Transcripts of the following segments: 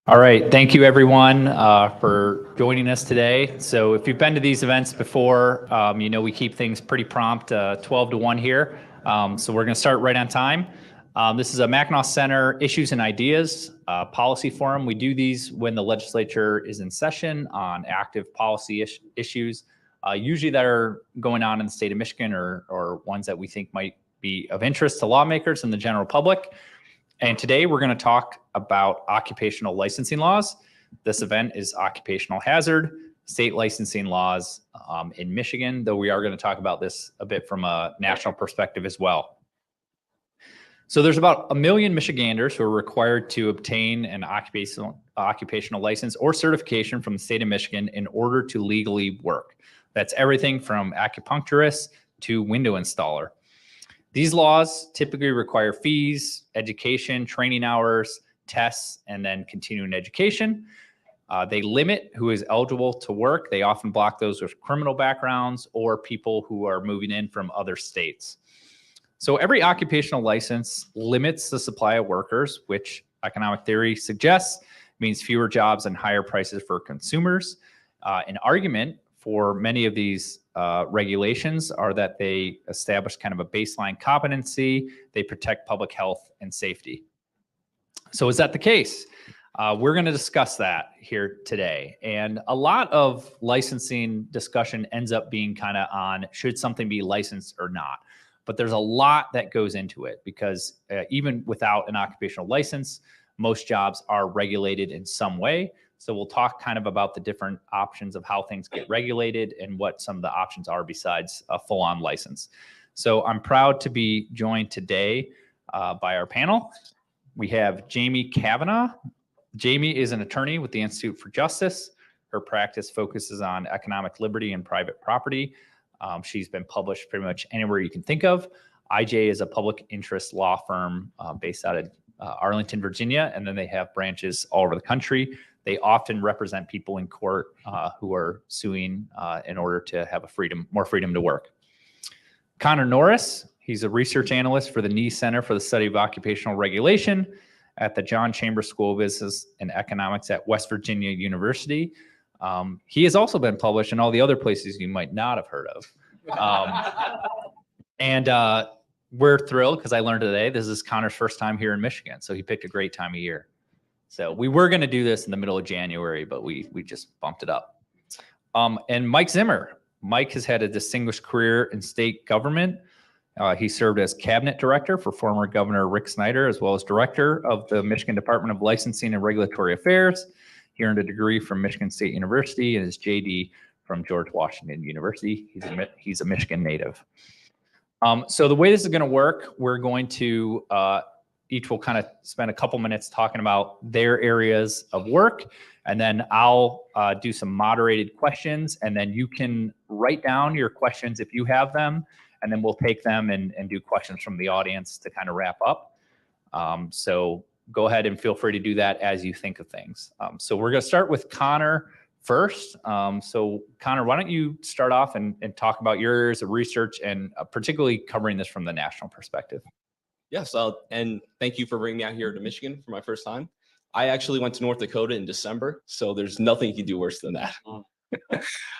All right, thank you everyone for joining us today. So if you've been to these events before, you know we keep things pretty prompt, 12 to 1 here. So we're going to start right on time. This is a Mackinac Center Issues and Ideas Policy Forum. We do these when the legislature is in session on active policy issues, usually that are going on in the state of Michigan or ones that we think might be of interest to lawmakers and the general public. And today we're going to talk about occupational licensing laws. This event is occupational hazard, state licensing laws in Michigan, though we are going to talk about this a bit from a national perspective as well. So there's about 1 million Michiganders who are required to obtain an occupational license or certification from the state of Michigan in order to legally work. That's everything from acupuncturist to window installer. These laws typically require fees, education, training hours, tests, and then continuing education. They limit who is eligible to work. They often block those with criminal backgrounds or people who are moving in from other states. So every occupational license limits the supply of workers, which economic theory suggests means fewer jobs and higher prices for consumers. An argument for many of these regulations are that they establish kind of a baseline competency, they protect public health and safety. So is that the case? We're going to discuss that here today. And a lot of licensing discussion ends up being kind of on should something be licensed or not. But there's a lot that goes into it because even without an occupational license, most jobs are regulated in some way. So we'll talk kind of about the different options of how things get regulated and what some of the options are besides a full-on license. So I'm proud to be joined today by our panel. We have Jamie Kavanaugh. Jamie is an attorney with the Institute for Justice. Her practice focuses on economic liberty and private property. She's been published pretty much anywhere you can think of. IJ is a public interest law firm based out of Arlington, Virginia, and then they have branches all over the country. They often represent people in court who are suing in order to have more freedom to work. Connor Norris, he's a research analyst for the Nee Center for the Study of Occupational Regulation at the John Chambers School of Business and Economics at West Virginia University. He has also been published in all the other places you might not have heard of. And we're thrilled because I learned today this is Connor's first time here in Michigan, so he picked a great time of year. So we were going to do this in the middle of January, but we just bumped it up. And Mike Zimmer. Mike has had a distinguished career in state government. He served as cabinet director for former Governor Rick Snyder, as well as director of the Michigan Department of Licensing and Regulatory Affairs. He earned a degree from Michigan State University and his JD from George Washington University. He's a Michigan native. So the way this is going to work, we're going to each will kind of spend a couple minutes talking about their areas of work, and then I'll do some moderated questions, and then you can write down your questions if you have them, and then we'll take them and do questions from the audience to kind of wrap up. So go ahead and feel free to do that as you think of things. So we're going to start with Connor first. So Connor, why don't you start off and talk about your areas of research and particularly covering this from the national perspective. Yes, and thank you for bringing me out here to Michigan for my first time. I actually went to North Dakota in December, so there's nothing you can do worse than that.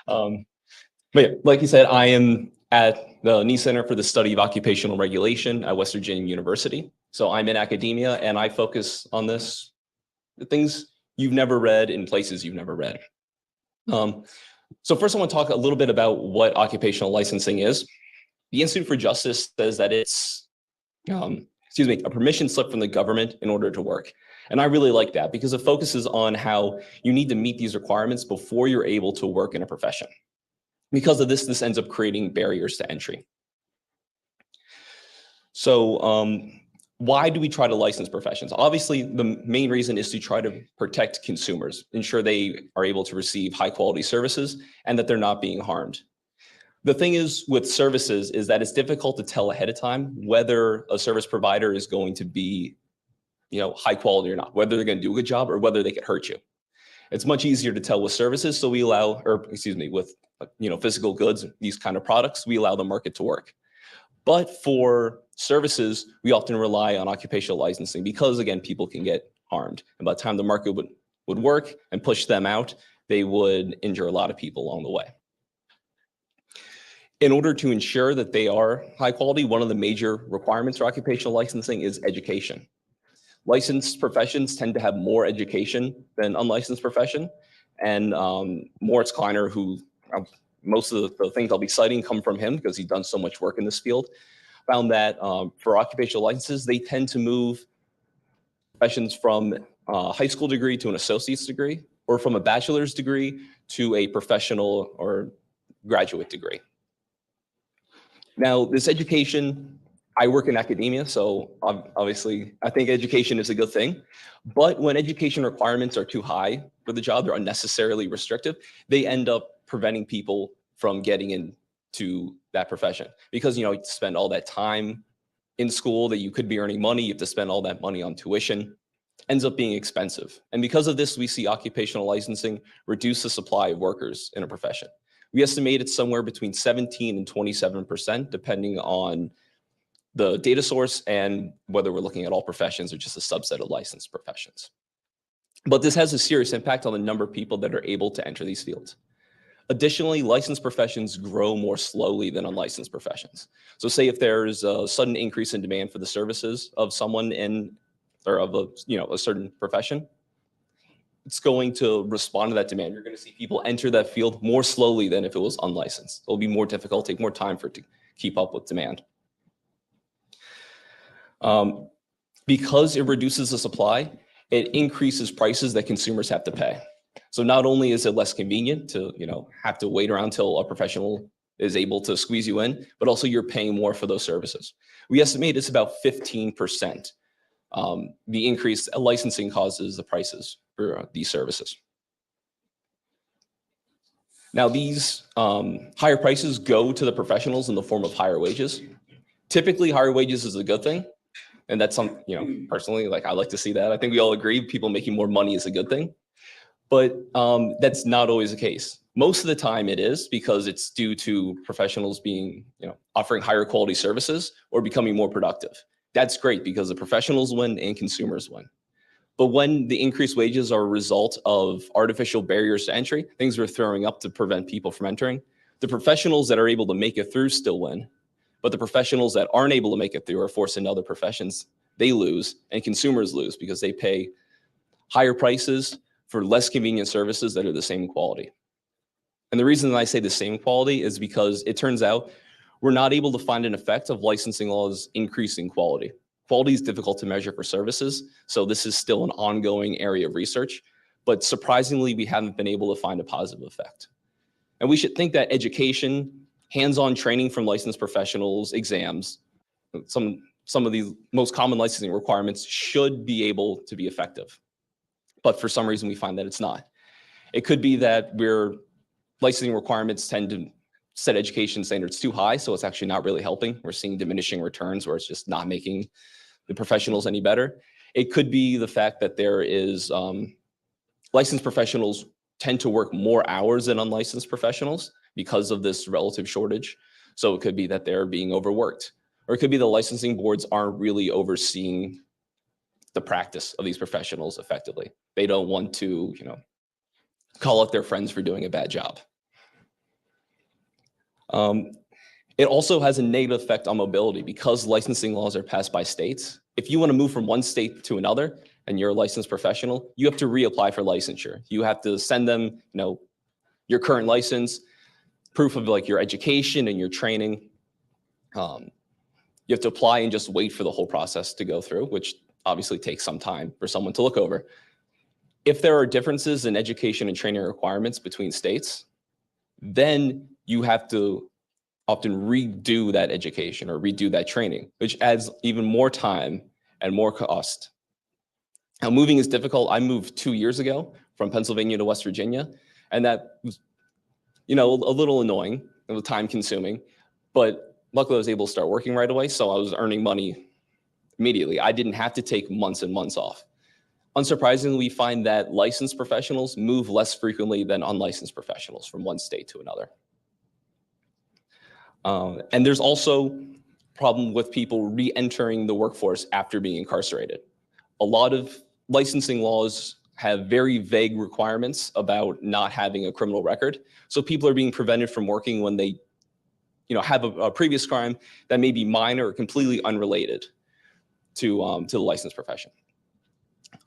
But yeah, like you said, I am at the Nee Center for the Study of Occupational Regulation at West Virginia University. So I'm in academia, and I focus on the things you've never read in places you've never read. So first I want to talk a little bit about what occupational licensing is. The Institute for Justice says that it's a permission slip from the government in order to work. And I really like that because it focuses on how you need to meet these requirements before you're able to work in a profession. Because of this ends up creating barriers to entry. So why do we try to license professions? Obviously, the main reason is to try to protect consumers, ensure they are able to receive high quality services and that they're not being harmed. The thing is with services is that it's difficult to tell ahead of time whether a service provider is going to be, high quality or not, whether they're going to do a good job or whether they could hurt you. It's much easier to tell with services, so we allow, with physical goods, these kind of products, we allow the market to work. But for services, we often rely on occupational licensing because, again, people can get harmed. And by the time the market would would work and push them out, they would injure a lot of people along the way. In order to ensure that they are high quality, one of the major requirements for occupational licensing is education. Licensed professions tend to have more education than unlicensed profession, and Moritz Kleiner, who most of the things I'll be citing come from him because he's done so much work in this field, found that for occupational licenses, they tend to move professions from a high school degree to an associate's degree, or from a bachelor's degree to a professional or graduate degree. Now, this education, I work in academia, so obviously I think education is a good thing. But when education requirements are too high for the job, they're unnecessarily restrictive, they end up preventing people from getting into that profession. Because you spend all that time in school that you could be earning money, you have to spend all that money on tuition, ends up being expensive. And because of this, we see occupational licensing reduce the supply of workers in a profession. We estimate it's somewhere between 17 and 27%, depending on the data source and whether we're looking at all professions or just a subset of licensed professions. But this has a serious impact on the number of people that are able to enter these fields. Additionally, licensed professions grow more slowly than unlicensed professions. So say if there's a sudden increase in demand for the services of someone of a certain profession, it's going to respond to that demand. You're going to see people enter that field more slowly than if it was unlicensed. It'll be more difficult, take more time for it to keep up with demand. Because it reduces the supply, it increases prices that consumers have to pay. So not only is it less convenient to have to wait around till a professional is able to squeeze you in, but also you're paying more for those services. We estimate it's about 15%. The increased licensing causes the prices for these services. Now these higher prices go to the professionals in the form of higher wages. Typically higher wages is a good thing. And that's personally, I like to see that. I think we all agree people making more money is a good thing. But that's not always the case. Most of the time it is because it's due to professionals being, offering higher quality services or becoming more productive. That's great because the professionals win and consumers win. But when the increased wages are a result of artificial barriers to entry, things we're throwing up to prevent people from entering, the professionals that are able to make it through still win. But the professionals that aren't able to make it through or forced into other professions, they lose, and consumers lose because they pay higher prices for less convenient services that are the same quality. And the reason that I say the same quality is because it turns out we're not able to find an effect of licensing laws increasing quality. Quality is difficult to measure for services, so this is still an ongoing area of research, but surprisingly, we haven't been able to find a positive effect. And we should think that education, hands-on training from licensed professionals, exams, some of the most common licensing requirements should be able to be effective. But for some reason, we find that it's not. It could be that licensing requirements tend to set education standards too high, so it's actually not really helping. We're seeing diminishing returns where it's just not making the professionals any better. It could be the fact that there is licensed professionals tend to work more hours than unlicensed professionals because of this relative shortage. So it could be that they're being overworked, or it could be the licensing boards aren't really overseeing the practice of these professionals effectively. They don't want to, call out their friends for doing a bad job. It also has a negative effect on mobility because licensing laws are passed by states. If you want to move from one state to another and you're a licensed professional, you have to reapply for licensure. You have to send them, your current license, proof of your education and your training. You have to apply and just wait for the whole process to go through, which obviously takes some time for someone to look over. If there are differences in education and training requirements between states, then you have to often redo that education or redo that training, which adds even more time and more cost. Now, moving is difficult. I moved 2 years ago from Pennsylvania to West Virginia, and that was, a little annoying. It was time consuming, but luckily I was able to start working right away, so I was earning money immediately. I didn't have to take months and months off. Unsurprisingly, we find that licensed professionals move less frequently than unlicensed professionals from one state to another. And there's also a problem with people re-entering the workforce after being incarcerated. A lot of licensing laws have very vague requirements about not having a criminal record. So people are being prevented from working when they, have a previous crime that may be minor or completely unrelated to the licensed profession.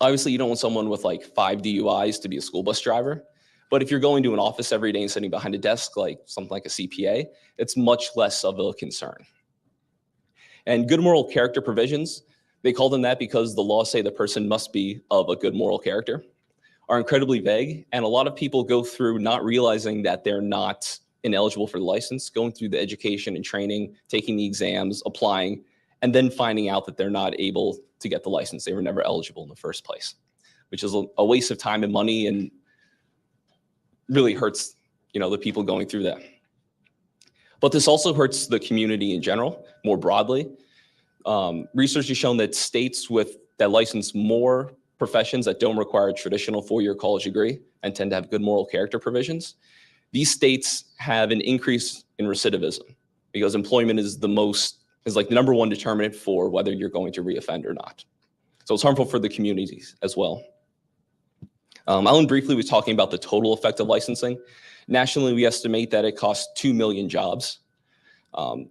Obviously, you don't want someone with like 5 DUIs to be a school bus driver. But if you're going to an office every day and sitting behind a desk, like something like a CPA, it's much less of a concern. And good moral character provisions, they call them that because the laws say the person must be of a good moral character, are incredibly vague. And a lot of people go through not realizing that they're not ineligible for the license, going through the education and training, taking the exams, applying, and then finding out that they're not able to get the license. They were never eligible in the first place, which is a waste of time and money and really hurts, the people going through that. But this also hurts the community in general, more broadly. Research has shown that states that license more professions that don't require a traditional 4-year college degree and tend to have good moral character provisions, these states have an increase in recidivism because employment is like the number one determinant for whether you're going to reoffend or not. So it's harmful for the communities as well. Alan briefly was talking about the total effect of licensing. Nationally, we estimate that it costs 2 million jobs.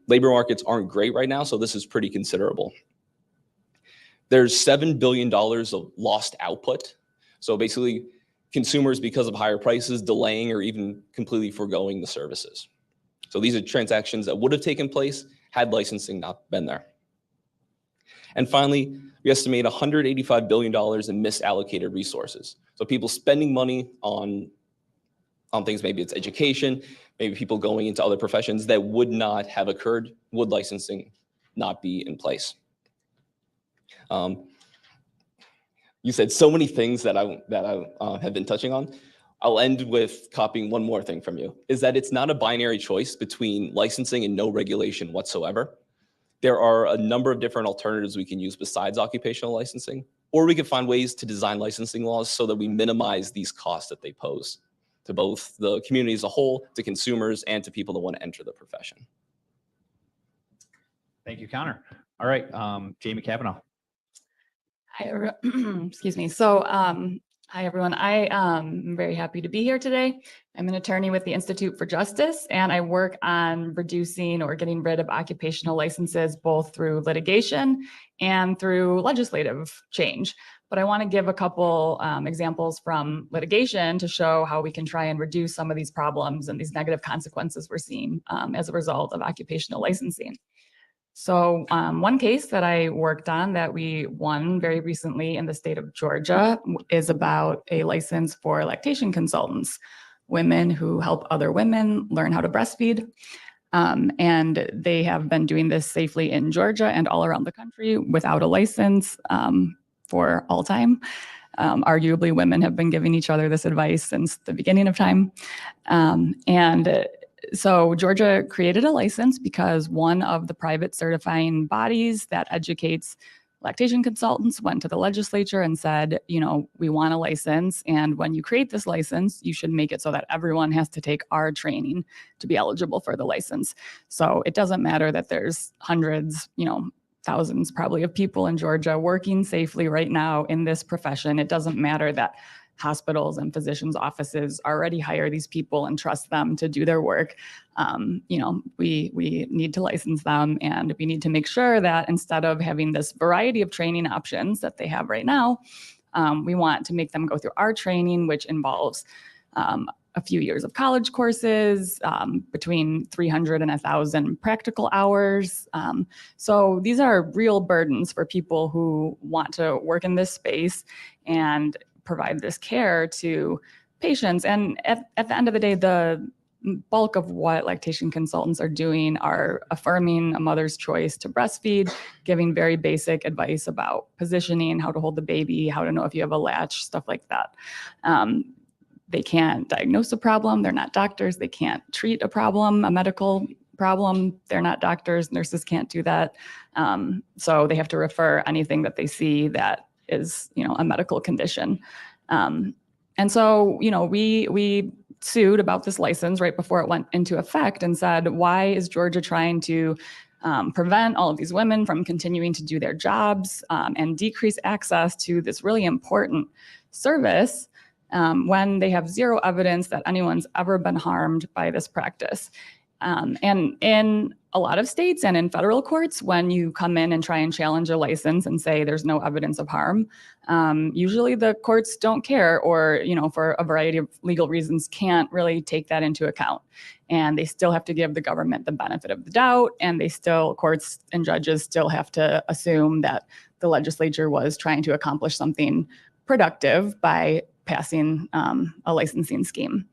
Labor markets aren't great right now, so this is pretty considerable. There's $7 billion of lost output. So basically, consumers, because of higher prices, delaying or even completely foregoing the services. So these are transactions that would have taken place had licensing not been there. And finally, we estimate $185 billion in misallocated resources. So people spending money on things, maybe it's education, maybe people going into other professions that would not have occurred would licensing not be in place. You said so many things that I have been touching on. I'll end with copying one more thing from you, is that it's not a binary choice between licensing and no regulation whatsoever. There are a number of different alternatives we can use besides occupational licensing, or we can find ways to design licensing laws so that we minimize these costs that they pose to both the community as a whole, to consumers, and to people that want to enter the profession. Thank you, Connor. All right, Jamie Kavanaugh. Hi, excuse me. So, hi, everyone. I am very happy to be here today. I'm an attorney with the Institute for Justice, and I work on reducing or getting rid of occupational licenses, both through litigation and through legislative change. But I want to give a couple examples from litigation to show how we can try and reduce some of these problems and these negative consequences we're seeing as a result of occupational licensing. So one case that I worked on that we won very recently in the state of Georgia is about a license for lactation consultants, women who help other women learn how to breastfeed. And they have been doing this safely in Georgia and all around the country without a license for all time. Arguably, women have been giving each other this advice since the beginning of time. So Georgia created a license because one of the private certifying bodies that educates lactation consultants went to the legislature and said, we want a license. And when you create this license, you should make it so that everyone has to take our training to be eligible for the license. So it doesn't matter that there's hundreds, thousands probably of people in Georgia working safely right now in this profession. It doesn't matter that hospitals and physicians' offices already hire these people and trust them to do their work. We need to license them, and we need to make sure that instead of having this variety of training options that they have right now, we want to make them go through our training, which involves a few years of college courses, between 300 and 1,000 practical hours. So these are real burdens for people who want to work in this space and provide this care to patients. And at the end of the day, the bulk of what lactation consultants are doing are affirming a mother's choice to breastfeed, giving very basic advice about positioning, how to hold the baby, how to know if you have a latch, stuff like that. They can't diagnose a problem. They're not doctors. They can't treat a problem, a medical problem. They're not doctors. Nurses can't do that. So they have to refer anything that they see that is, a medical condition. And so, we sued about this license right before it went into effect and said, why is Georgia trying to prevent all of these women from continuing to do their jobs, and decrease access to this really important service when they have zero evidence that anyone's ever been harmed by this practice. And in a lot of states and in federal courts, when you come in and try and challenge a license and say there's no evidence of harm, usually the courts don't care, or, for a variety of legal reasons, can't really take that into account. And they still have to give the government the benefit of the doubt, and courts and judges still have to assume that the legislature was trying to accomplish something productive by passing a licensing scheme.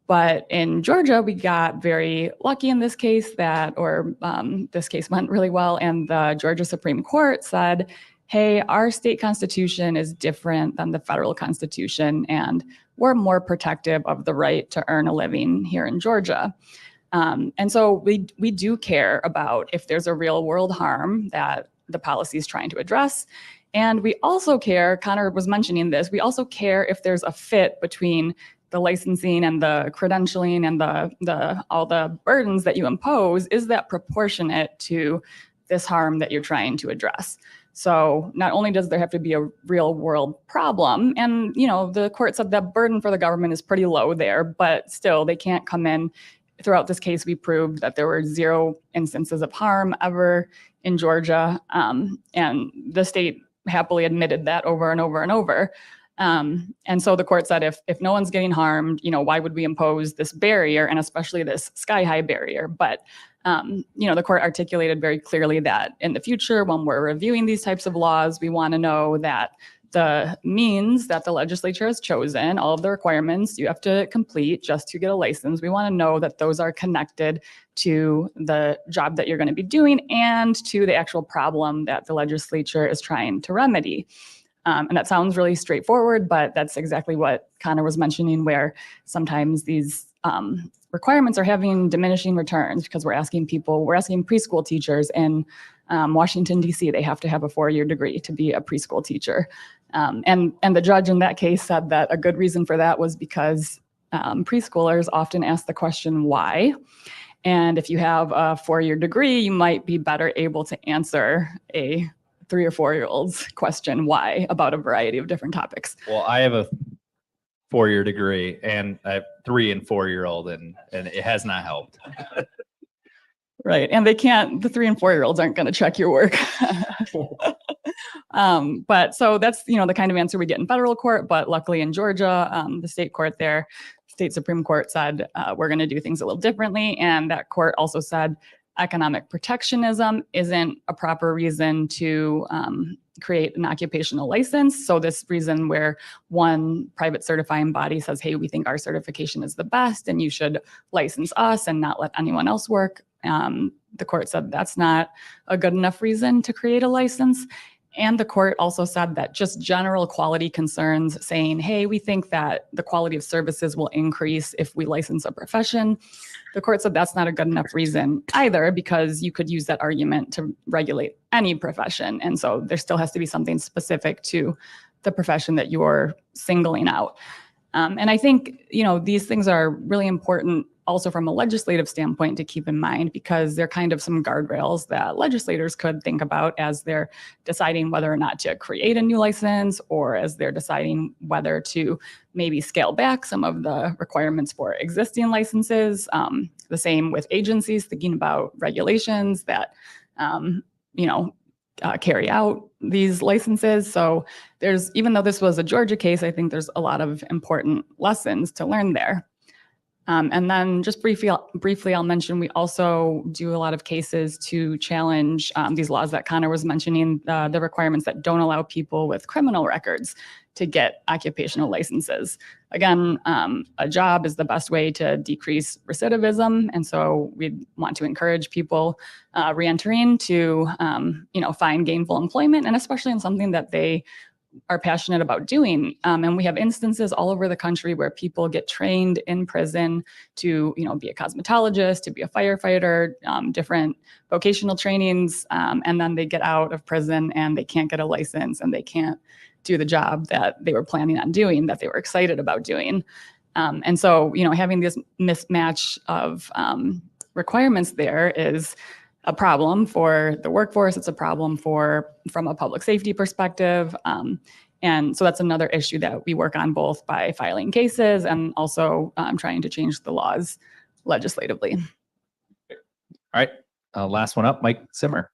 But in Georgia, we got very lucky in this case this case went really well, and the Georgia Supreme Court said, hey, our state constitution is different than the federal constitution, and we're more protective of the right to earn a living here in Georgia. And so we do care about if there's a real world harm that the policy is trying to address. And we also care, Connor was mentioning this, we also care if there's a fit between the licensing and the credentialing and the all the burdens that you impose. Is that proportionate to this harm that you're trying to address? So not only does there have to be a real world problem, and the court said that burden for the government is pretty low there, but still they can't come in. Throughout this case, we proved that there were 0 instances of harm ever in Georgia, and the state happily admitted that over and over and over. And so the court said, if no one's getting harmed, why would we impose this barrier, and especially this sky-high barrier? But, the court articulated very clearly that in the future, when we're reviewing these types of laws, we want to know that the means that the legislature has chosen, all of the requirements you have to complete just to get a license, we want to know that those are connected to the job that you're going to be doing and to the actual problem that the legislature is trying to remedy. And that sounds really straightforward, but that's exactly what Connor was mentioning, where sometimes these requirements are having diminishing returns because we're asking preschool teachers in Washington, D.C., they have to have a 4-year degree to be a preschool teacher. And the judge in that case said that a good reason for that was because preschoolers often ask the question, why? And if you have a 4-year degree, you might be better able to answer a 3 or 4-year-old's question, why, about a variety of different topics. Well, I have a 4-year degree, and I have 3 and 4-year-old, and it has not helped. Right. And the 3 and 4-year-olds aren't going to check your work. But so that's, the kind of answer we get in federal court. But luckily in Georgia, the state court there, state Supreme Court said, we're going to do things a little differently. And that court also said economic protectionism isn't a proper reason to create an occupational license. So this reason where one private certifying body says, hey, we think our certification is the best and you should license us and not let anyone else work. The court said that's not a good enough reason to create a license. And the court also said that just general quality concerns, saying, hey, we think that the quality of services will increase if we license a profession. The court said that's not a good enough reason either, because you could use that argument to regulate any profession. And so there still has to be something specific to the profession that you're singling out. And I think, these things are really important also from a legislative standpoint to keep in mind, because they're kind of some guardrails that legislators could think about as they're deciding whether or not to create a new license, or as they're deciding whether to maybe scale back some of the requirements for existing licenses. The same with agencies, thinking about regulations that, carry out these licenses. So even though this was a Georgia case, I think there's a lot of important lessons to learn there. And then just briefly, I'll mention we also do a lot of cases to challenge these laws that Connor was mentioning, the requirements that don't allow people with criminal records to get occupational licenses. Again, a job is the best way to decrease recidivism. And so we want to encourage people reentering to, find gainful employment, and especially in something that they are passionate about doing. And we have instances all over the country where people get trained in prison to, be a cosmetologist, to be a firefighter, different vocational trainings. And then they get out of prison and they can't get a license and they can't do the job that they were planning on doing, that they were excited about doing. And so, having this mismatch of requirements there is a problem for the workforce. It's a problem from a public safety perspective. And so that's another issue that we work on both by filing cases and also trying to change the laws legislatively. All right. Last one up, Mike Zimmer.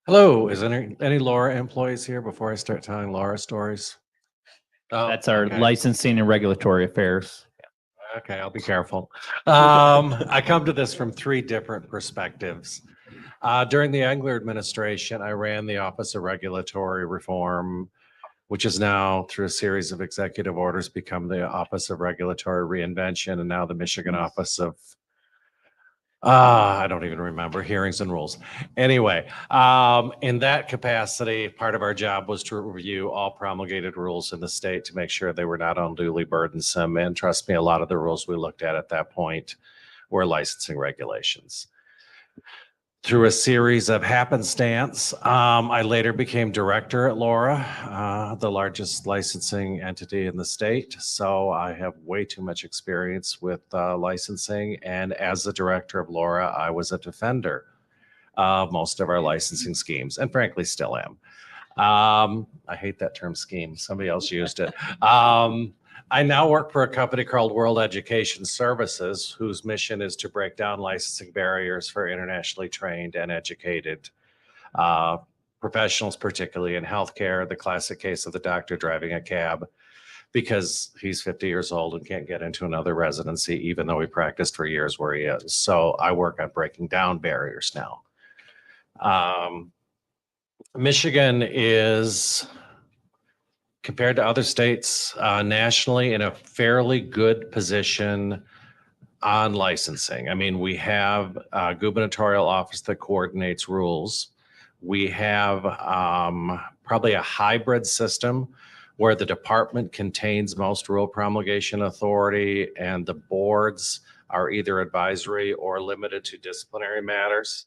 Hello, is there any Laura employees here before I start telling Laura stories? Oh, That's our okay. licensing and regulatory affairs. Okay, I'll be careful. I come to this from 3 different perspectives. During the Engler administration, I ran the Office of Regulatory Reform, which is now, through a series of executive orders, become the Office of Regulatory Reinvention, and now the Michigan Office of I don't even remember, hearings and rules. Anyway, in that capacity, part of our job was to review all promulgated rules in the state to make sure they were not unduly burdensome. And trust me, a lot of the rules we looked at that point were licensing regulations. Through a series of happenstance, I later became director at Laura, the largest licensing entity in the state. So I have way too much experience with licensing. And as the director of Laura, I was a defender of most of our licensing schemes, and frankly still am. I hate that term scheme. Somebody else used it. I now work for a company called World Education Services, whose mission is to break down licensing barriers for internationally trained and educated professionals, particularly in healthcare. The classic case of the doctor driving a cab because he's 50 years old and can't get into another residency, even though he practiced for years where he is. So I work on breaking down barriers now. Michigan is, compared to other states nationally, in a fairly good position on licensing. I mean, we have a gubernatorial office that coordinates rules. We have probably a hybrid system where the department contains most rule promulgation authority and the boards are either advisory or limited to disciplinary matters.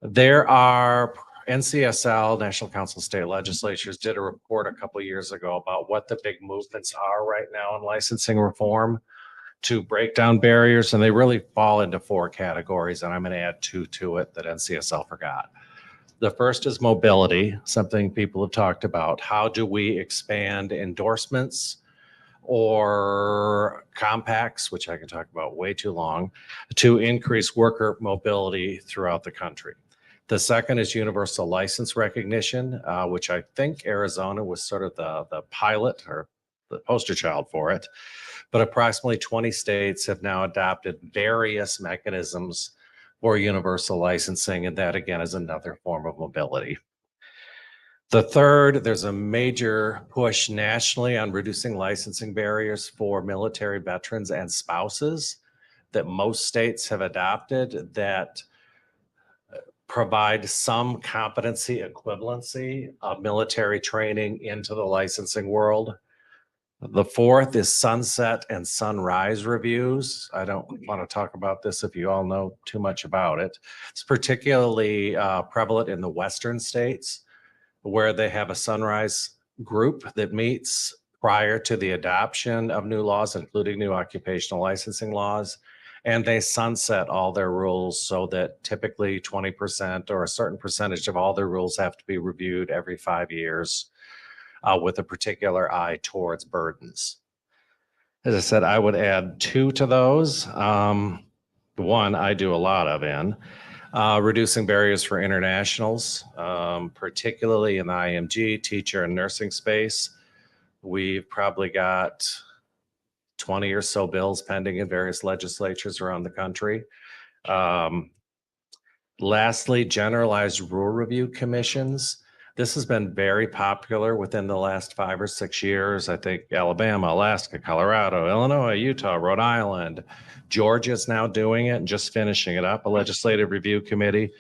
There are NCSL, National Council of State Legislatures, did a report a couple of years ago about what the big movements are right now in licensing reform to break down barriers. And they really fall into 4 categories. And I'm going to add 2 to it that NCSL forgot. The first is mobility, something people have talked about. How do we expand endorsements or compacts, which I can talk about way too long, to increase worker mobility throughout the country? The second is universal license recognition, which I think Arizona was sort of the pilot or the poster child for it. But approximately 20 states have now adopted various mechanisms for universal licensing, and that again is another form of mobility. The third, there's a major push nationally on reducing licensing barriers for military veterans and spouses that most states have adopted that provide some competency equivalency of military training into the licensing world. The fourth is sunset and sunrise reviews. I don't want to talk about this if you all know too much about it. It's particularly prevalent in the Western states where they have a sunrise group that meets prior to the adoption of new laws, including new occupational licensing laws. And they sunset all their rules so that typically 20% or a certain percentage of all their rules have to be reviewed every 5 years with a particular eye towards burdens. As I said, I would add 2 to those. One I do a lot of in reducing barriers for internationals, particularly in the IMG, teacher and nursing space. We've probably got 20 or so bills pending in various legislatures around the country. Lastly, generalized rule review commissions. This has been very popular within the last 5 or 6 years. I think Alabama, Alaska, Colorado, Illinois, Utah, Rhode Island, Georgia is now doing it and just finishing it up, a legislative review committee.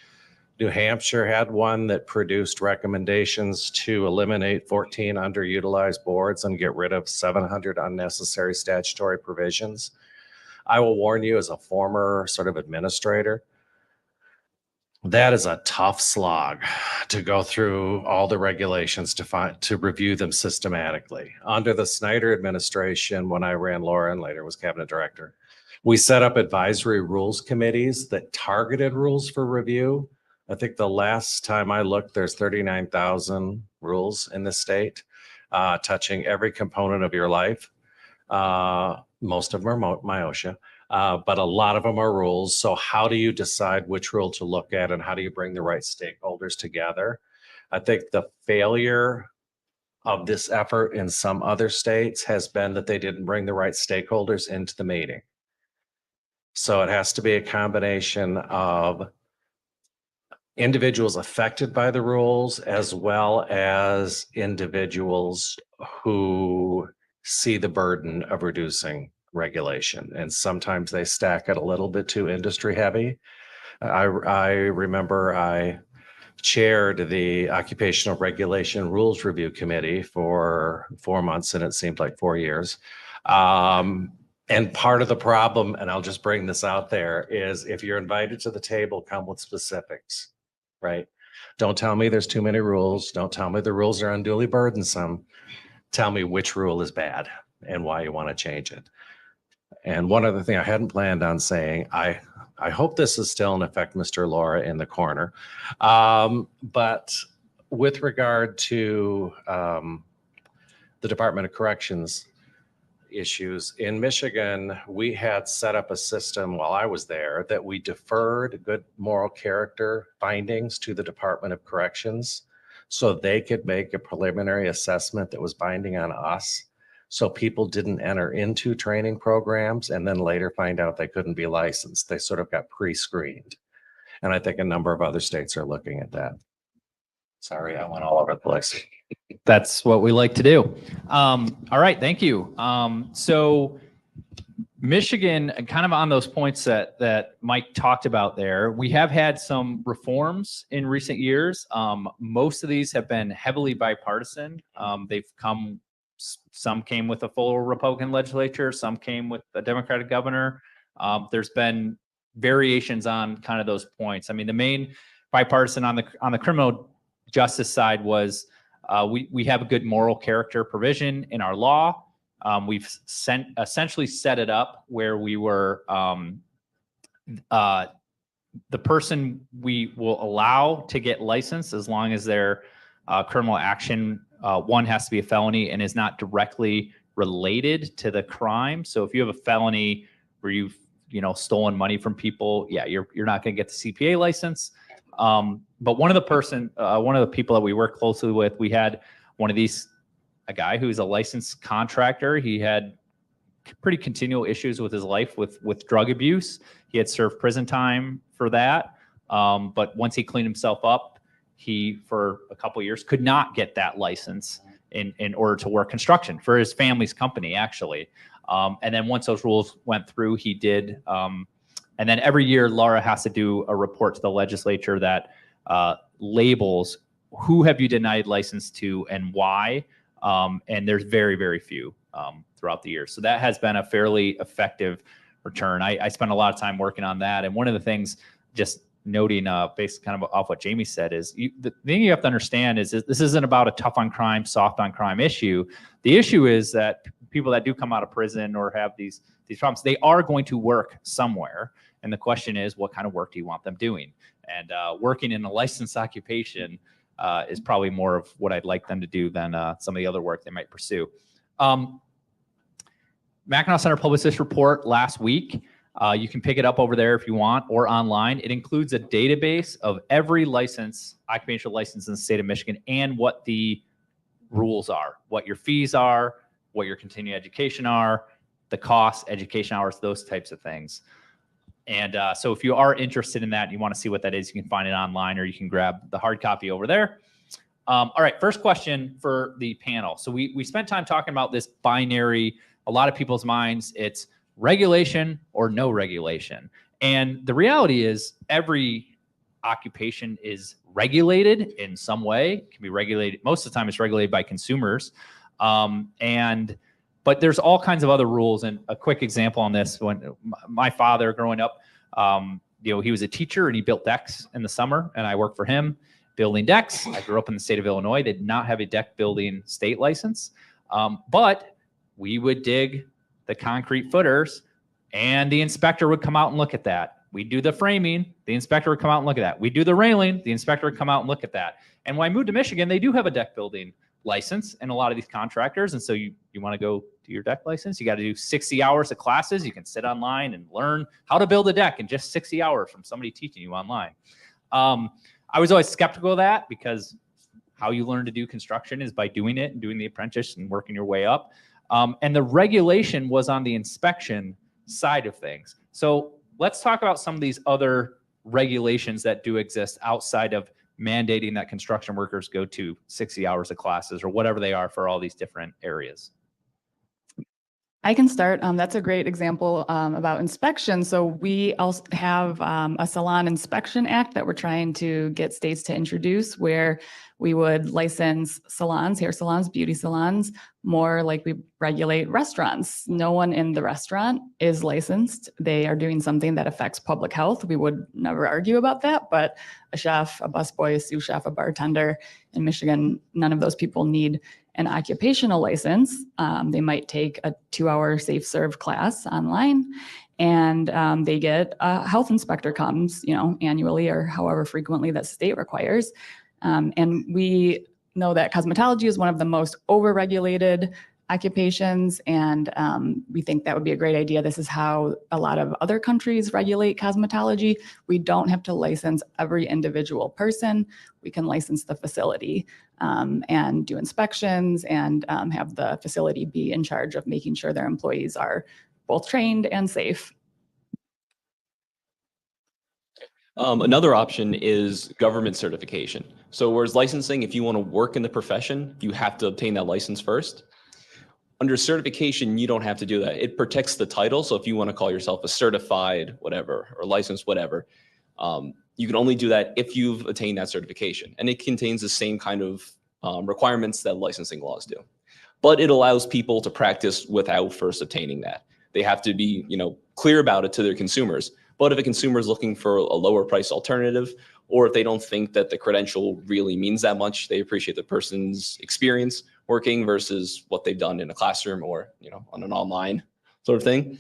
New Hampshire had one that produced recommendations to eliminate 14 underutilized boards and get rid of 700 unnecessary statutory provisions. I will warn you, as a former sort of administrator, that is a tough slog to go through all the regulations to review them systematically. Under the Snyder administration, when I ran Laura and later was cabinet director, We set up advisory rules committees that targeted rules for review. I think the last time I looked, there's 39,000 rules in the state, touching every component of your life. Most of them are MIOSHA, but a lot of them are rules. So how do you decide which rule to look at, and how do you bring the right stakeholders together? I think the failure of this effort in some other states has been that they didn't bring the right stakeholders into the meeting. So it has to be a combination of individuals affected by the rules as well as individuals who see the burden of reducing regulation. And sometimes they stack it a little bit too industry heavy. I remember I chaired the Occupational Regulation Rules Review Committee for 4 months, and it seemed like 4 years. And part of the problem, and I'll just bring this out there, is if you're invited to the table, come with specifics, right? Don't tell me there's too many rules. Don't tell me the rules are unduly burdensome. Tell me which rule is bad and why you want to change it. And one other thing I hadn't planned on saying, I hope this is still in effect, Mr. Laura in the corner. But with regard to the Department of Corrections issues in Michigan, we had set up a system while I was there that we deferred good moral character findings to the Department of Corrections so they could make a preliminary assessment that was binding on us. So people didn't enter into training programs and then later find out they couldn't be licensed. They sort of got pre-screened. And I think a number of other states are looking at that. Sorry, I went all over the place. That's what we like to do. All right, thank you. So Michigan, kind of on those points that Mike talked about there, we have had some reforms in recent years. Most of these have been heavily bipartisan. Some came with a full Republican legislature, some came with a Democratic governor. There's been variations on kind of those points. I mean, the main bipartisan on the criminal justice side was we have a good moral character provision in our law. We've essentially set it up where we were the person we will allow to get licensed as long as their criminal action one has to be a felony and is not directly related to the crime. So if you have a felony where you've stolen money from people, yeah, you're not going to get the CPA license. But one of the people that we work closely with, we had a guy who's a licensed contractor. He had pretty continual issues with his life with drug abuse. He had served prison time for that. But once he cleaned himself up, he, for a couple of years, could not get that license in order to work construction for his family's company, actually. And then once those rules went through, he did. And then every year, Laura has to do a report to the legislature that labels who have you denied license to and why. And there's very, very few throughout the year. So that has been a fairly effective return. I spent a lot of time working on that. And one of the things, just noting based kind of off what Jamie said, is the thing you have to understand is this isn't about a tough on crime, soft on crime issue. The issue is that people that do come out of prison or have these problems, they are going to work somewhere. And the question is, what kind of work do you want them doing? And working in a licensed occupation is probably more of what I'd like them to do than some of the other work they might pursue. Mackinac Center published this report last week. You can pick it up over there if you want, or online. It includes a database of every occupational license in the state of Michigan, and what the rules are, what your fees are, what your continuing education are, the costs, education hours, those types of things. And so if you are interested in that and you want to see what that is, you can find it online, or you can grab the hard copy over there. All right, first question for the panel. So we spent time talking about this binary. A lot of people's minds, it's regulation or no regulation. And the reality is every occupation is regulated in some way. It can be regulated. Most of the time it's regulated by consumers. But there's all kinds of other rules. And a quick example on this, when my father growing up, he was a teacher and he built decks in the summer, and I worked for him building decks. I grew up in the state of Illinois. They did not have a deck building state license. But we would dig the concrete footers and the inspector would come out and look at that. We'd do the framing, the inspector would come out and look at that. We'd do the railing, the inspector would come out and look at that. And when I moved to Michigan, they do have a deck building license in a lot of these contractors. And so you want to go do your deck license, you got to do 60 hours of classes. You can sit online and learn how to build a deck in just 60 hours from somebody teaching you online. I was always skeptical of that because how you learn to do construction is by doing it and doing the apprentice and working your way up. And the regulation was on the inspection side of things. So let's talk about some of these other regulations that do exist outside of mandating that construction workers go to 60 hours of classes or whatever they are for all these different areas. I can start. That's a great example about inspection. So we also have a Salon Inspection Act that we're trying to get states to introduce, where we would license salons, hair salons, beauty salons, more like we regulate restaurants. No one in the restaurant is licensed. They are doing something that affects public health. We would never argue about that, but a chef, a busboy, a sous chef, a bartender in Michigan, none of those people need an occupational license. They might take a 2-hour safe serve class online, and they get a health inspector comes, annually or however frequently that state requires. And we know that cosmetology is one of the most over-regulated occupations, and we think that would be a great idea. This is how a lot of other countries regulate cosmetology. We don't have to license every individual person. We can license the facility and do inspections and have the facility be in charge of making sure their employees are both trained and safe. Another option is government certification. So whereas licensing, if you want to work in the profession, you have to obtain that license first. Under certification, you don't have to do that. It protects the title. So if you want to call yourself a certified whatever or licensed whatever, you can only do that if you've attained that certification. And it contains the same kind of requirements that licensing laws do. But it allows people to practice without first obtaining that. They have to be, clear about it to their consumers. But if a consumer is looking for a lower price alternative, or if they don't think that the credential really means that much, they appreciate the person's experience working versus what they've done in a classroom or, on an online sort of thing,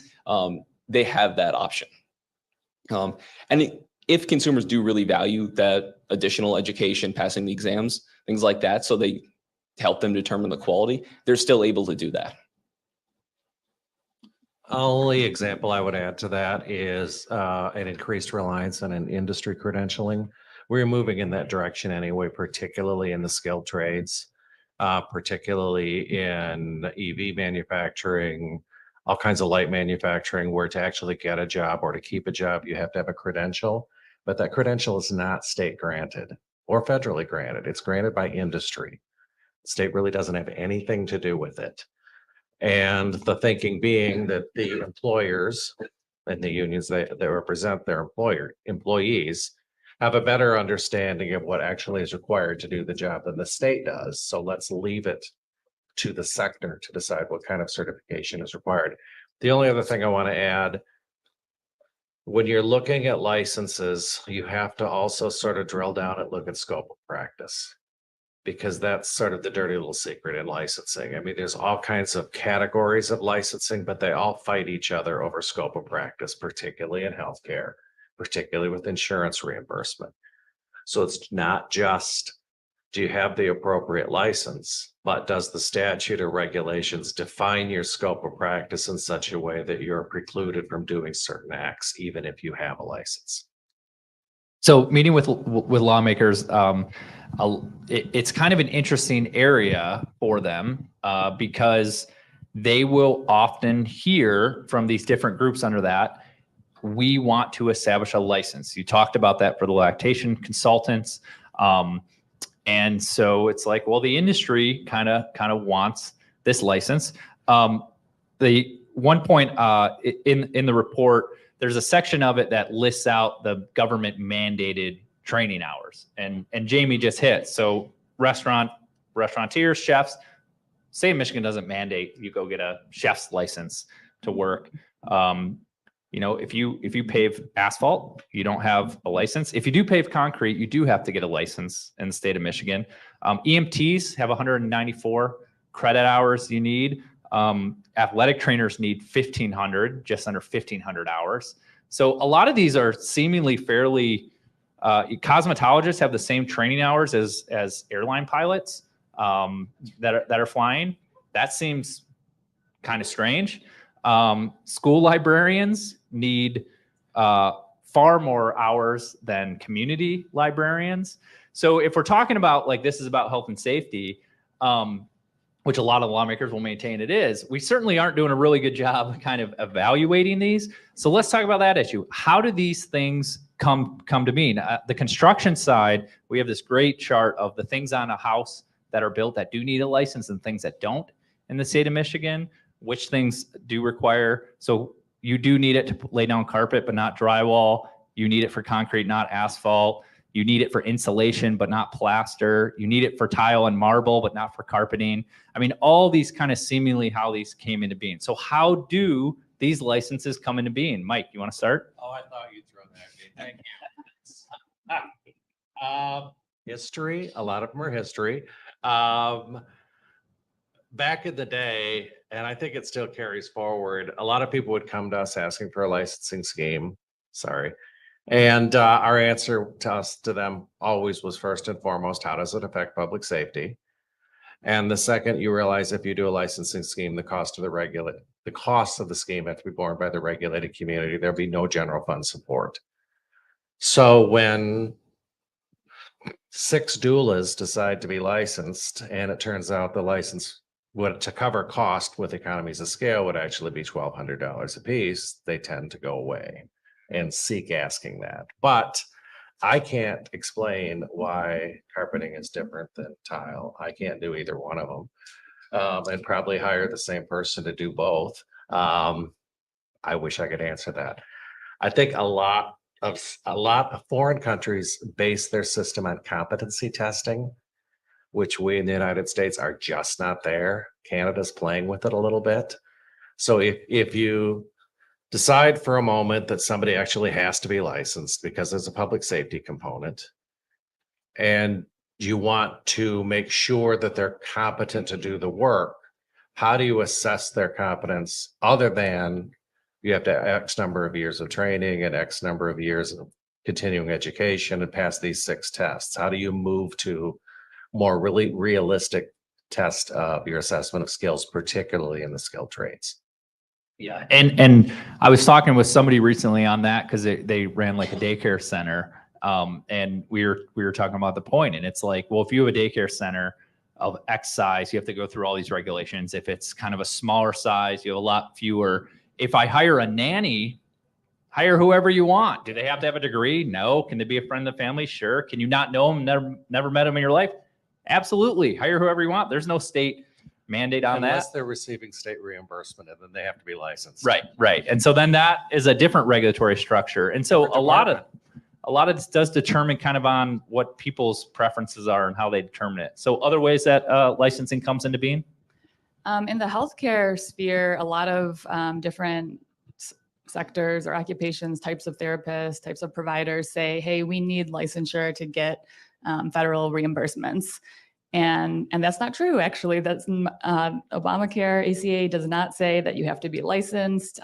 they have that option. If consumers do really value that additional education, passing the exams, things like that, so they help them determine the quality, they're still able to do that. Only example I would add to that is an increased reliance on an industry credentialing. We're moving in that direction anyway, particularly in the skilled trades, particularly in EV manufacturing, all kinds of light manufacturing, where to actually get a job or to keep a job, you have to have a credential. But that credential is not state granted or federally granted. It's granted by industry. The state really doesn't have anything to do with it. And the thinking being that the employers and the unions that represent their employees have a better understanding of what actually is required to do the job than the state does. So let's leave it to the sector to decide what kind of certification is required. The only other thing I want to add, when you're looking at licenses, you have to also sort of drill down and look at scope of practice, because that's sort of the dirty little secret in licensing. I mean, there's all kinds of categories of licensing, but they all fight each other over scope of practice, particularly in healthcare, particularly with insurance reimbursement. So it's not just, do you have the appropriate license, but does the statute or regulations define your scope of practice in such a way that you're precluded from doing certain acts, even if you have a license? So meeting with lawmakers, it's kind of an interesting area for them because they will often hear from these different groups under that, we want to establish a license. You talked about that for the lactation consultants. And so it's like, well, the industry kind of wants this license. The one point in the report, there's a section of it that lists out the government mandated training hours, and Jamie just hit. So restaurateurs, chefs, state of Michigan doesn't mandate you go get a chef's license to work. If you pave asphalt, you don't have a license. If you do pave concrete, you do have to get a license in the state of Michigan. EMTs have 194 credit hours you need. Athletic trainers need 1,500, just under 1,500 hours. So a lot of these are seemingly fairly, cosmetologists have the same training hours as airline pilots that are flying. That seems kind of strange. School librarians need far more hours than community librarians. So if we're talking about like this is about health and safety, which a lot of lawmakers will maintain it is, we certainly aren't doing a really good job kind of evaluating these. So let's talk about that issue. How do these things come to being? The construction side, we have this great chart of the things on a house that are built that do need a license and things that don't in the state of Michigan, which things do require. So you do need it to lay down carpet, but not drywall. You need it for concrete, not asphalt. You need it for insulation, but not plaster. You need it for tile and marble, but not for carpeting. I mean, all these kind of seemingly how these came into being. So how do these licenses come into being? Mike, you want to start? Oh, I thought you'd throw that. Okay, thank you. History, a lot of them are history. Back in the day, and I think it still carries forward, a lot of people would come to us asking for a licensing scheme. Sorry. And our answer to them always was first and foremost, how does it affect public safety? And the second, you realize if you do a licensing scheme, the cost of the scheme have to be borne by the regulated community. There'll be no general fund support. So when 6 doulas decide to be licensed, and it turns out the license to cover cost with economies of scale would actually be $1,200 a piece, they tend to go away and seek asking that. But I can't explain why carpeting is different than tile. I can't do either one of them, and probably hire the same person to do both. I wish I could answer that. I think a lot of foreign countries base their system on competency testing, which we in the United States are just not there. Canada's playing with it a little bit. So if you decide for a moment that somebody actually has to be licensed because there's a public safety component, and you want to make sure that they're competent to do the work, how do you assess their competence other than you have to have X number of years of training and X number of years of continuing education and pass these 6 tests? How do you move to more really realistic test of your assessment of skills, particularly in the skilled trades? Yeah, and I was talking with somebody recently on that because they ran like a daycare center, and we were talking about the point, and it's like, well, if you have a daycare center of X size, you have to go through all these regulations. If it's kind of a smaller size, you have a lot fewer. If I hire a nanny, hire whoever you want. Do they have to have a degree? No. Can they be a friend of the family? Sure. Can you not know them? Never met them in your life? Absolutely. Hire whoever you want. There's no state mandate on Unless that. they're receiving state reimbursement, and then they have to be licensed. Right. And so then that is a different regulatory structure. And so a lot of this does determine kind of on what people's preferences are and how they determine it. So other ways that licensing comes into being? In the healthcare sphere, a lot of different sectors or occupations, types of therapists, types of providers say, hey, we need licensure to get federal reimbursements. And that's not true, actually. That's Obamacare, ACA does not say that you have to be licensed.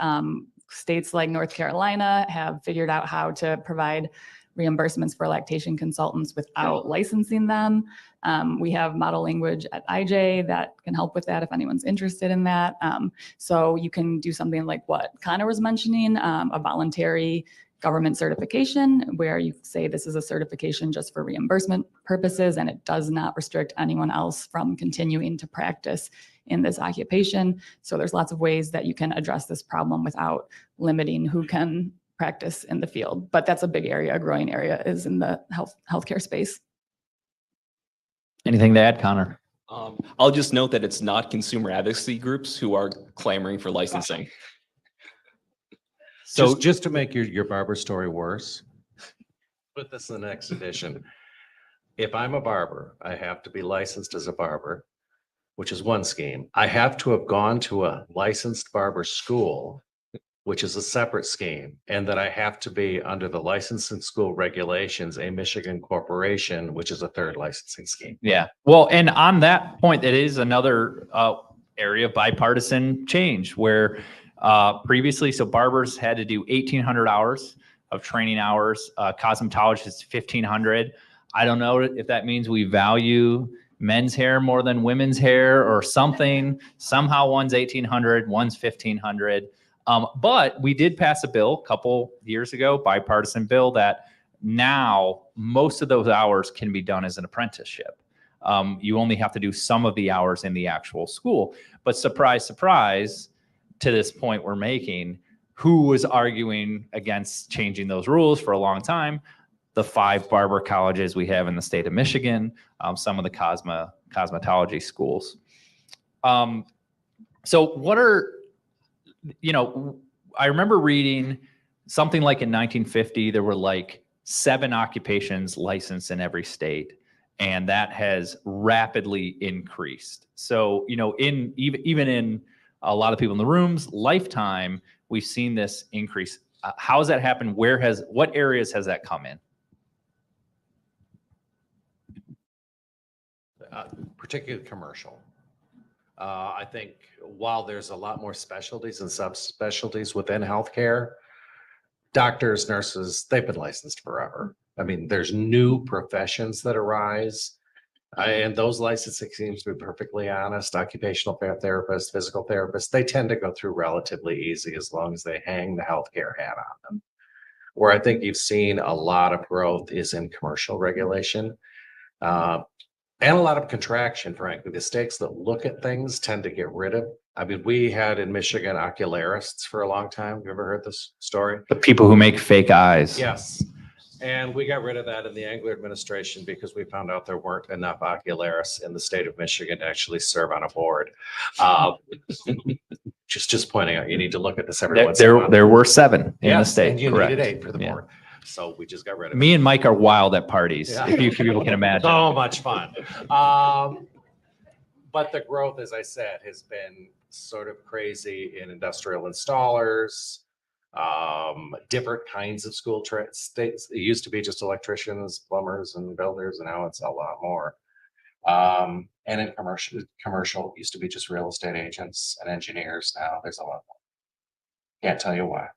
States like North Carolina have figured out how to provide reimbursements for lactation consultants without licensing them. We have model language at IJ that can help with that if anyone's interested in that. So you can do something like what Connor was mentioning, a voluntary government certification where you say this is a certification just for reimbursement purposes and it does not restrict anyone else from continuing to practice in this occupation. So there's lots of ways that you can address this problem without limiting who can practice in the field. But that's a big area, a growing area is in the healthcare space. Anything to add, Connor? I'll just note that it's not consumer advocacy groups who are clamoring for licensing. So just to make your barber story worse, put this in the next edition. If I'm a barber, I have to be licensed as a barber, which is one scheme. I have to have gone to a licensed barber school, which is a separate scheme, and that I have to be under the licensing school regulations, a Michigan corporation, which is a third licensing scheme. Yeah. Well, and on that point, it is another area of bipartisan change where previously, so barbers had to do 1,800 hours of training hours, cosmetologists 1,500. I don't know if that means we value men's hair more than women's hair or something. Somehow one's 1,800, one's 1,500. But we did pass a bill a couple years ago, bipartisan bill, that now most of those hours can be done as an apprenticeship. You only have to do some of the hours in the actual school. But surprise, surprise, to this point we're making, who was arguing against changing those rules for a long time? The 5 barber colleges we have in the state of Michigan, some of the cosmetology schools. So what are, I remember reading something like in 1950, there were like 7 occupations licensed in every state, and that has rapidly increased. So, even in a lot of people in the room's lifetime, we've seen this increase. How has that happened? What areas has that come in? Particularly commercial. I think while there's a lot more specialties and subspecialties within healthcare, doctors, nurses, they've been licensed forever. I mean, there's new professions that arise, and those licensing seems to be perfectly honest. Occupational therapists, physical therapists, they tend to go through relatively easy as long as they hang the healthcare hat on them. Where I think you've seen a lot of growth is in commercial regulation. And a lot of contraction, frankly. The states that look at things tend to get rid of. I mean, we had in Michigan ocularists for a long time. You ever heard this story? The people who make fake eyes. Yes. And we got rid of that in the Engler administration because we found out there weren't enough ocularists in the state of Michigan to actually serve on a board. Just pointing out, you need to look at this every once in a while. There were 7 in the state. And you correct. needed 8 for the Yeah. board. So we just got rid of it. Me and Mike are wild at parties, Yeah. if you people can imagine. So much fun. But the growth, as I said, has been sort of crazy in industrial installers, different kinds of school trades. It used to be just electricians, plumbers, and builders, and now it's a lot more. And in commercial, it used to be just real estate agents and engineers. Now there's a lot more. Can't tell you why.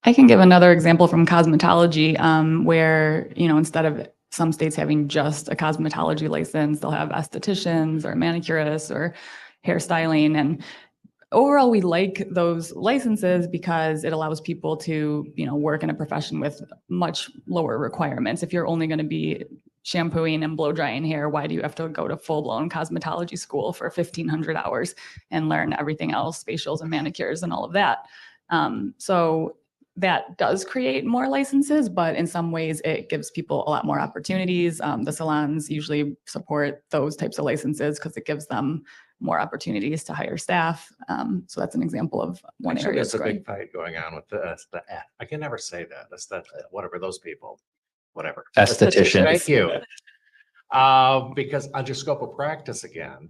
I can give another example from cosmetology, where, instead of some states having just a cosmetology license, they'll have estheticians or manicurists or hairstyling. And overall, we like those licenses because it allows people to, work in a profession with much lower requirements. If you're only going to be shampooing and blow drying hair, why do you have to go to full-blown cosmetology school for 1,500 hours and learn everything else, facials and manicures and all of that? So that does create more licenses, but in some ways it gives people a lot more opportunities. The salons usually support those types of licenses because it gives them more opportunities to hire staff. So that's an example of one Actually, area. there's a big fight going on with I can never say that. That's that, whatever those people, whatever. Esthetician. Thank you. Because under scope of practice, again,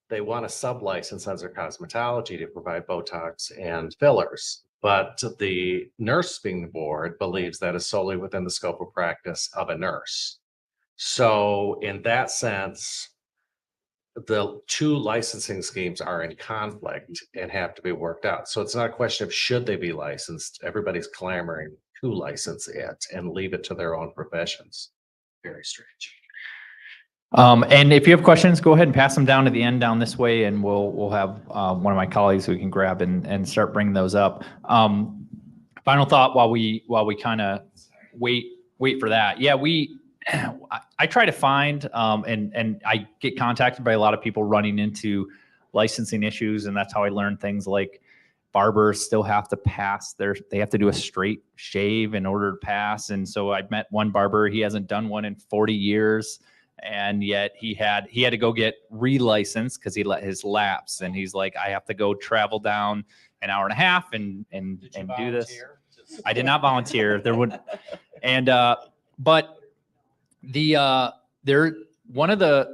they want a sub-license under cosmetology to provide Botox and fillers. But the nursing board believes that is solely within the scope of practice of a nurse. So in that sense, the 2 licensing schemes are in conflict and have to be worked out. So it's not a question of should they be licensed. Everybody's clamoring to license it and leave it to their own professions. Very strange. And if you have questions, go ahead and pass them down to the end down this way, and we'll have one of my colleagues who can grab and start bringing those up. Final thought while we kind of wait for that. Yeah, I try to find and I get contacted by a lot of people running into licensing issues, and that's how I learned things like barbers still have to pass they have to do a straight shave in order to pass. And so I met one barber, he hasn't done one in 40 years. And yet he had to go get relicensed because he let his lapse. And he's like, I have to go travel down an hour and a half and do this. I did not volunteer. There would, and but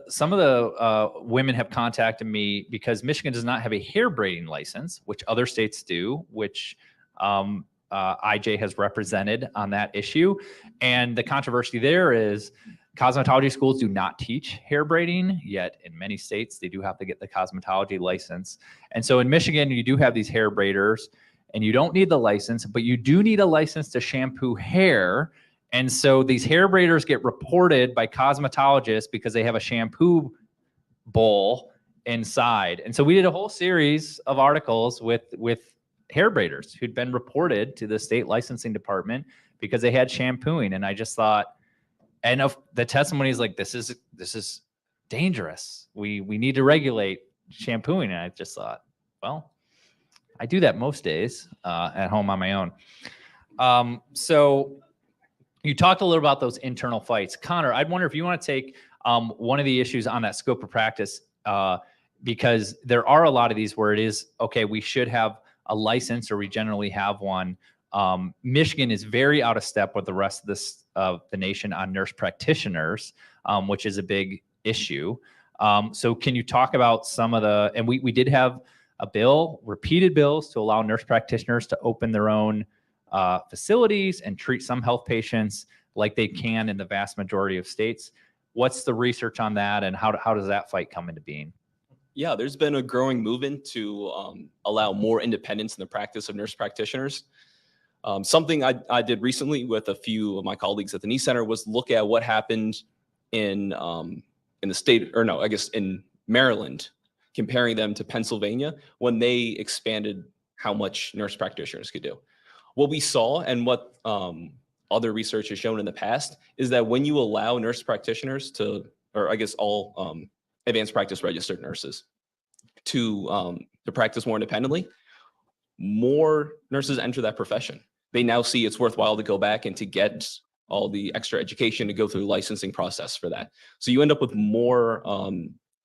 some of the women have contacted me because Michigan does not have a hair braiding license, which other states do, which IJ has represented on that issue. And the controversy there is Cosmetology schools do not teach hair braiding, yet in many states they do have to get the cosmetology license. And so in Michigan, you do have these hair braiders, and you don't need the license, but you do need a license to shampoo hair. And so these hair braiders get reported by cosmetologists because they have a shampoo bowl inside. And so we did a whole series of articles with hair braiders who'd been reported to the state licensing department because they had shampooing. And I just thought, and of the testimony is like, this is dangerous. We need to regulate shampooing. And I just thought, well, I do that most days at home on my own. So you talked a little about those internal fights. Connor, I'd wonder if you want to take one of the issues on that scope of practice, because there are a lot of these where it is, okay, we should have a license, or we generally have one. Michigan is very out of step with the rest of the nation on nurse practitioners, which is a big issue. So can you talk about some of the, and we did have a bill, repeated bills to allow nurse practitioners to open their own facilities and treat some health patients like they can in the vast majority of states. What's the research on that, and how does that fight come into being? Yeah, there's been a growing movement to allow more independence in the practice of nurse practitioners. Something I did recently with a few of my colleagues at the Knee Center was look at what happened in the state, or no, I guess in Maryland, comparing them to Pennsylvania when they expanded how much nurse practitioners could do. What we saw, and what other research has shown in the past, is that when you allow nurse practitioners to, or I guess all advanced practice registered nurses to practice more independently, more nurses enter that profession. They now see it's worthwhile to go back and to get all the extra education to go through the licensing process for that. So you end up with more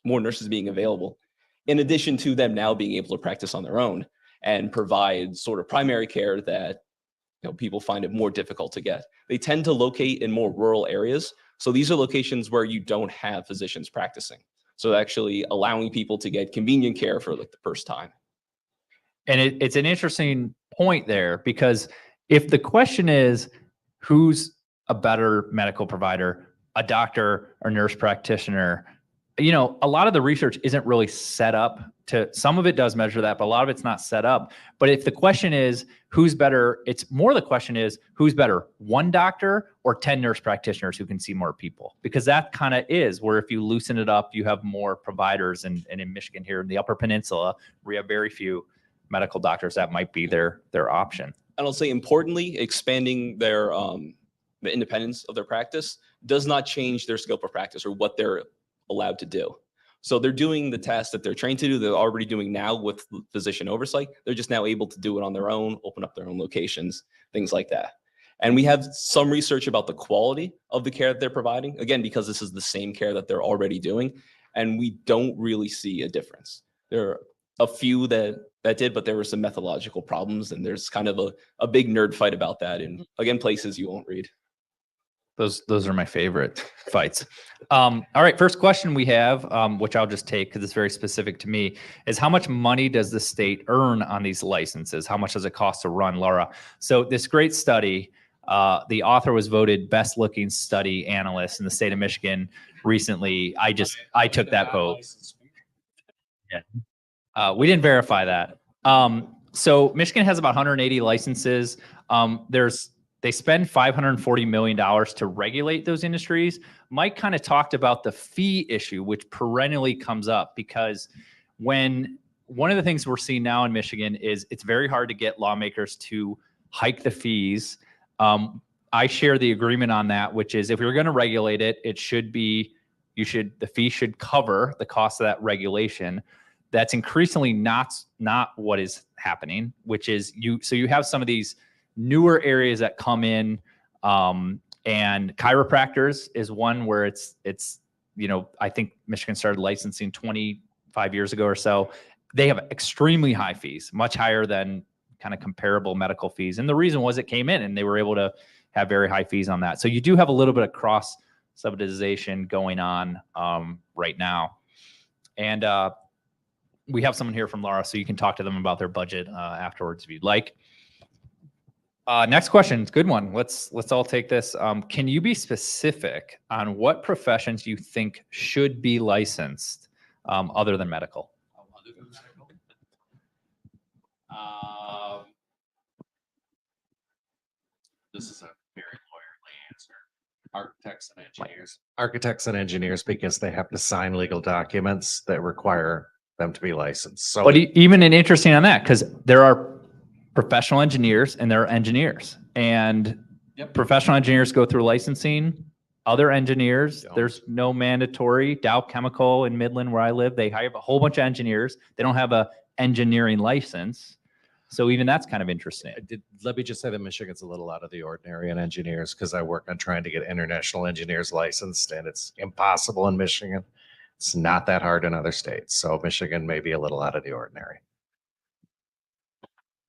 nurses being available, in addition to them now being able to practice on their own and provide sort of primary care that people find it more difficult to get. They tend to locate in more rural areas. So these are locations where you don't have physicians practicing. So actually allowing people to get convenient care for like the first time. And it's an interesting point there, because if the question is who's a better medical provider, a doctor or nurse practitioner, a lot of the research isn't really set up to, some of it does measure that, but a lot of it's not set up. But if the question is who's better, it's more the question is who's better, one doctor or 10 nurse practitioners who can see more people? Because that kind of is where if you loosen it up, you have more providers. And in Michigan here in the Upper Peninsula, we have very few medical doctors. That might be their option. And I'll say importantly, expanding their the independence of their practice does not change their scope of practice or what they're allowed to do. So they're doing the tasks that they're trained to do. They're already doing now with physician oversight. They're just now able to do it on their own, open up their own locations, things like that. And we have some research about the quality of the care that they're providing, again, because this is the same care that they're already doing. And we don't really see a difference. There are a few that did, but there were some methodological problems. And there's kind of a big nerd fight about that in, again, places you won't read. Those are my favorite fights. All right, first question we have, which I'll just take because it's very specific to me, is how much money does the state earn on these licenses? How much does it cost to run, Laura? So this great study, the author was voted best looking study analyst in the state of Michigan recently. I took that vote. Yeah. We didn't verify that. So Michigan has about 180 licenses. They spend $540 million to regulate those industries. Mike kind of talked about the fee issue, which perennially comes up because when one of the things we're seeing now in Michigan is it's very hard to get lawmakers to hike the fees. I share the agreement on that, which is if you're going to regulate it, the fee should cover the cost of that regulation. That's increasingly not what is happening, which is you have some of these newer areas that come in, and chiropractors is one where it's I think Michigan started licensing 25 years ago or so. They have extremely high fees, much higher than kind of comparable medical fees. And the reason was it came in and they were able to have very high fees on that. So you do have a little bit of cross subsidization going on right now. And we have someone here from Laura, so you can talk to them about their budget afterwards if you'd like. Next question, it's a good one. Let's all take this. Can you be specific on what professions you think should be licensed other than medical? This is a very lawyerly answer. Architects and engineers, because they have to sign legal documents that require them to be licensed. So But even interesting on that, because there are professional engineers and there are engineers, and professional engineers go through licensing. Other engineers, Don't. there's no mandatory. Dow Chemical in Midland, where I live, they hire a whole bunch of engineers. They don't have a engineering license. So even that's kind of interesting. let me just say that Michigan's a little out of the ordinary in engineers, because I work on trying to get international engineers licensed, and it's impossible in Michigan. It's not that hard in other states. So Michigan may be a little out of the ordinary.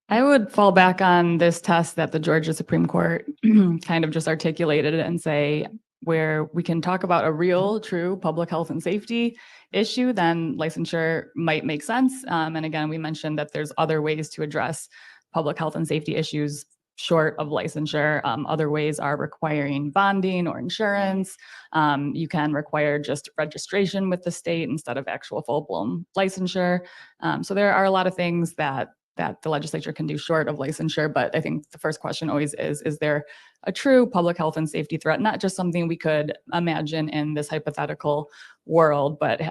I would fall back on this test that the Georgia Supreme Court kind of just articulated and say, where we can talk about a real, true public health and safety issue, then licensure might make sense. And again, we mentioned that there's other ways to address public health and safety issues short of licensure. Other ways are requiring bonding or insurance. You can require just registration with the state instead of actual full-blown licensure. So there are a lot of things that the legislature can do short of licensure. But I think the first question always is there a true public health and safety threat? Not just something we could imagine in this hypothetical world, but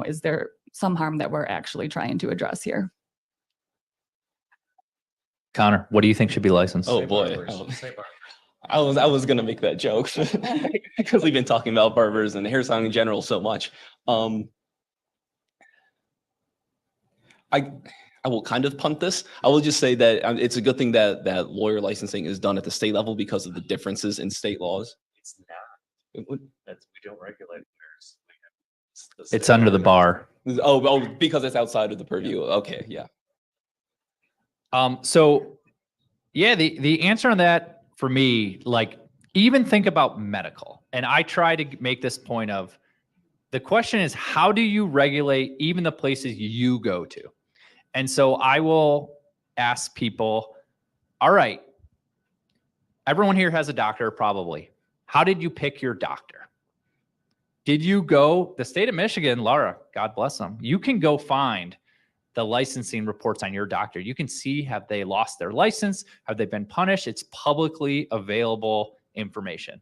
is there some harm that we're actually trying to address here? Connor, what do you think should be licensed? Oh boy. I was gonna make that joke because we've been talking about barbers and hair salon in general so much. I will kind of punt this. I will just say that it's a good thing that lawyer licensing is done at the state level because of the differences in state laws. It's not. We don't regulate lawyers. It's under the bar. Oh, because it's outside of the purview. Okay, yeah. So yeah, the answer on that for me, like, even think about medical. And I try to make this point of, the question is, how do you regulate even the places you go to? And so I will ask people, all right, everyone here has a doctor probably. How did you pick your doctor? Did you go, the state of Michigan, Laura, God bless them, you can go find the licensing reports on your doctor. You can see, have they lost their license? Have they been punished? It's publicly available information.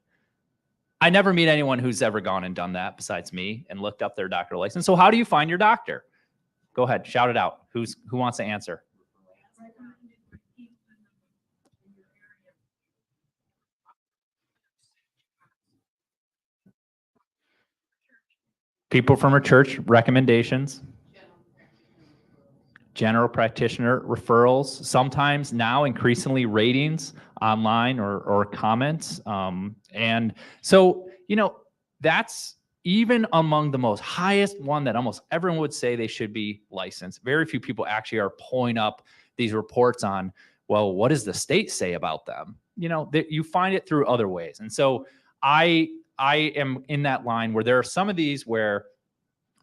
I never meet anyone who's ever gone and done that besides me and looked up their doctor license. So how do you find your doctor? Go ahead, shout it out. Who wants to answer? People from a church, recommendations. General practitioner referrals, sometimes now increasingly ratings online or comments. And so, that's even among the most highest one that almost everyone would say they should be licensed. Very few people actually are pulling up these reports on, well, what does the state say about them? You find it through other ways. And so I am in that line where there are some of these where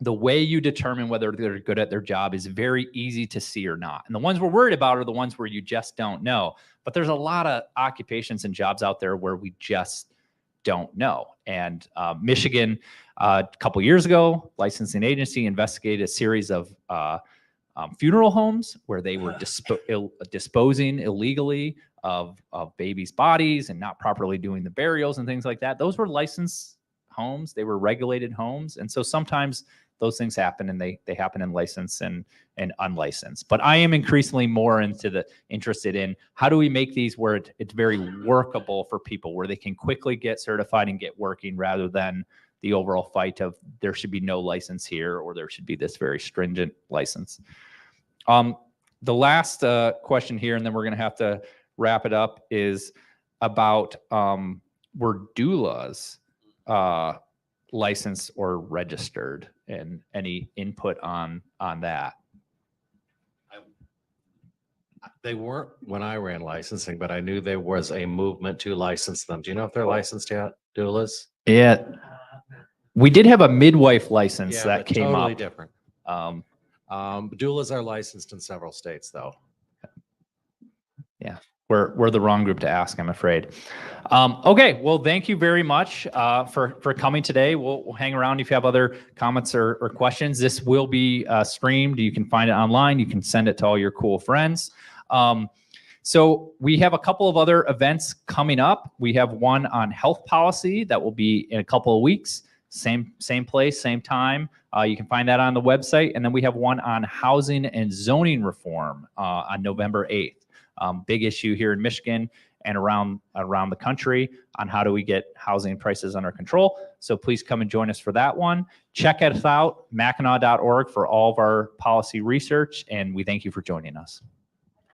the way you determine whether they're good at their job is very easy to see or not. And the ones we're worried about are the ones where you just don't know. But there's a lot of occupations and jobs out there where we just don't know. And Michigan, a couple years ago, licensing agency investigated a series of funeral homes where they were disposing illegally of babies' bodies and not properly doing the burials and things like that. Those were licensed homes. They were regulated homes. And so sometimes those things happen, and they happen in licensed and unlicensed. But I am increasingly more interested in how do we make these where it's very workable for people, where they can quickly get certified and get working, rather than the overall fight of there should be no license here or there should be this very stringent license. The last question here, and then we're going to have to wrap it up, is about were doulas licensed or registered, and any input on that? They weren't when I ran licensing, but I knew there was a movement to license them. Do you know if they're licensed yet, doulas? Yeah, we did have a midwife license that but came totally up. different. Doulas are licensed in several states, though. Yeah. We're the wrong group to ask, I'm afraid. Okay, well, thank you very much for coming today. We'll hang around if you have other comments or questions. This will be streamed. You can find it online. You can send it to all your cool friends. So we have a couple of other events coming up. We have one on health policy that will be in a couple of weeks. Same place, same time. You can find that on the website. And then we have one on housing and zoning reform on November 8th. Big issue here in Michigan and around the country on how do we get housing prices under control. So please come and join us for that one. Check us out, mackinac.org, for all of our policy research. And we thank you for joining us.